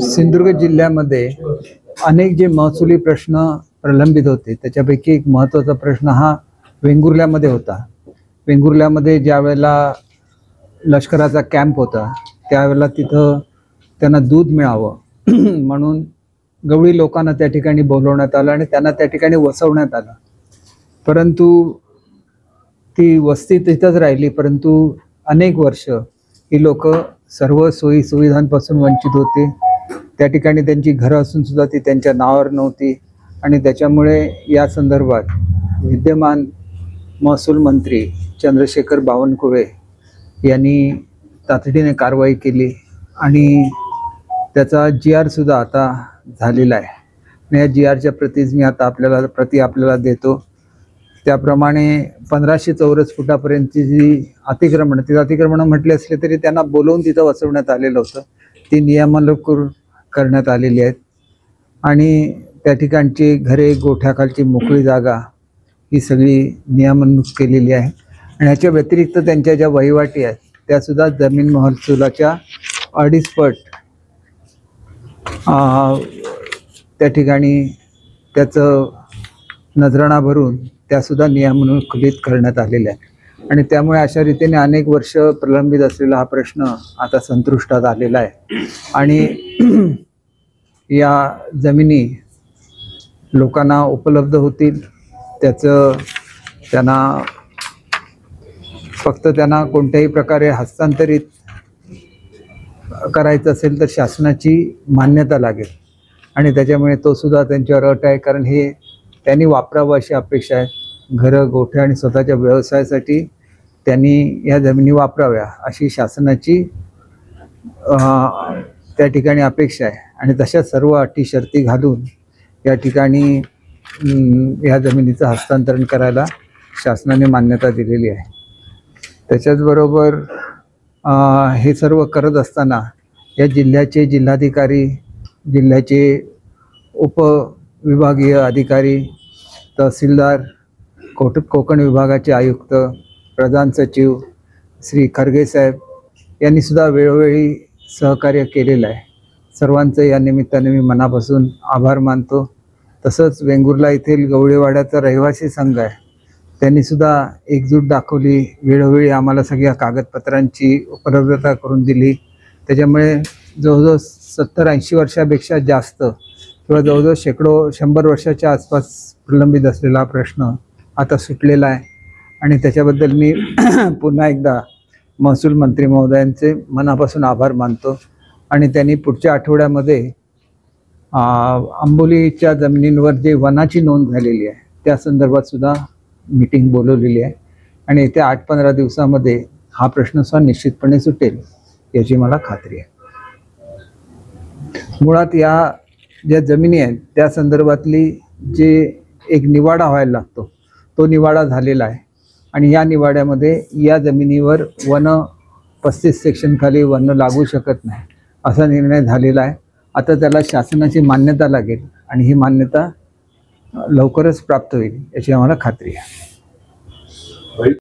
सिंधुदुर्ग जिल्ह्यामध्ये अनेक जे महसुली प्रश्न प्रलंबित होते त्याच्यापैकी एक महत्त्वाचा प्रश्न हा वेंगुर्ल्यामध्ये होता। वेंगुर्ल्यामध्ये ज्या वेळेला लष्कराचा कॅम्प होता त्यावेळेला तिथं त्यांना दूध मिळावं म्हणून गवळी लोकांना त्या ठिकाणी बोलवण्यात आलं आणि त्यांना त्या ठिकाणी वसवण्यात आलं। परंतु ती वस्ती तिथंच राहिली, परंतु अनेक वर्ष ही लोक सर्व सोयी सुविधांपासून वंचित होते। त्या ठिकाणी त्यांची घरं असून सुद्धा ती त्यांच्या नावावर नव्हती आणि त्याच्यामुळे या संदर्भात विद्यमान महसूल मंत्री चंद्रशेखर बावनकुळे यांनी तातडीने कारवाई केली आणि त्याचा GR सुद्धा आता झालेला आहे आणि या GRच्या प्रतीच मी आता आपल्याला देतो। त्याप्रमाणे 1500 चौरस फुटापर्यंतची जी अतिक्रमण म्हटले असले तरी त्यांना बोलवून तिथं वसवण्यात आलेलं होतं। ती नियमानुसार करण्यात आलेली आहेत आणि त्या ठिकाणची घरे, गोठ्याखालची मोकळी जागा ही सगळी नियमानुसार केलेली आहे आणि ह्याच्या व्यतिरिक्त त्यांच्या ज्या वहिवाटी आहेत त्यासुद्धा जमीन महसुलाच्या 2.5 पट त्या ठिकाणी त्याचं नजराणा भरून त्यासुद्धा नियमानुसार करण्यात आलेल्या आहे आणि त्यामुळे अशा रीतीने अनेक वर्ष प्रलंबित असलेला हा प्रश्न आता संतुष्टात आलेला आहे आणि या जमिनी लोकांना उपलब्ध होतील। त्यांना कोणत्याही प्रकारे हस्तांतरित करायचं असेल तर शासनाची मान्यता लागेल आणि त्याच्यामुळे तो सुद्धा त्यांच्यावर अट आहे, कारण हे त्यांनी वापरावं अशी अपेक्षा आहे। घरं, गोठे आणि स्वतःच्या व्यवसायासाठी त्यांनी या जमिनी वापराव्या अशी शासनाची त्या ठिकाणी अपेक्षा आहे आणि तशा सर्व अटी शर्ती घालून या ठिकाणी या जमिनीचं हस्तांतरण करायला शासनाने मान्यता दिलेली आहे। त्याच्याचबरोबर हे सर्व करत असताना या जिल्ह्याचे जिल्हाधिकारी, जिल्ह्याचे उपविभागीय अधिकारी, तहसीलदार, कोकण विभागाचे आयुक्त, प्रधान सचिव श्री खरगे साहेब यांनी सुद्धा वेळोवेळी सहकार्य केलेलं आहे। सर्वांचं या निमित्ताने मी मनापासून आभार मानतो। तसंच वेंगुर्ला येथील गवळीवाड्याचा रहिवासी संघ आहे, त्यांनी सुद्धा एकजूट दाखवली, वेळोवेळी आम्हाला सगळ्या कागदपत्रांची उपलब्धता करून दिली। त्याच्यामुळे जवळजवळ 70-80 वर्षापेक्षा जास्त किंवा जवळजवळ 100 वर्षाच्या आसपास प्रलंबित असलेला प्रश्न आता सुटलेला आहे आणि त्याच्याबद्दल मी पुन्हा एकदा महसूल मंत्री महोदयांचे मनापासून आभार मानतो आणि त्यांनी पुढच्या आठवड्यामध्ये आंबोलीच्या जमिनींवर जे वनाची नोंद झालेली आहे त्या संदर्भात सुद्धा मीटिंग बोलवलेली आहे आणि येत्या 8-15 दिवसामध्ये हा प्रश्न सुद्धा निश्चितपणे सुटेल याची मला खात्री आहे। मुळात या ज्या जमिनी आहेत त्या संदर्भातली जे एक निवाडा व्हायला लागतो तो निवाडा झालेला आहे आणि या निवाड्यामध्ये या जमिनीवर 35 सेक्शन खाली वन लागू शकत नाही असा निर्णय झालेला आहे। आता त्याला शासनाची मान्यता लागेल आणि ही मान्यता लवकरच प्राप्त होईल याची आम्हाला खात्री आहे।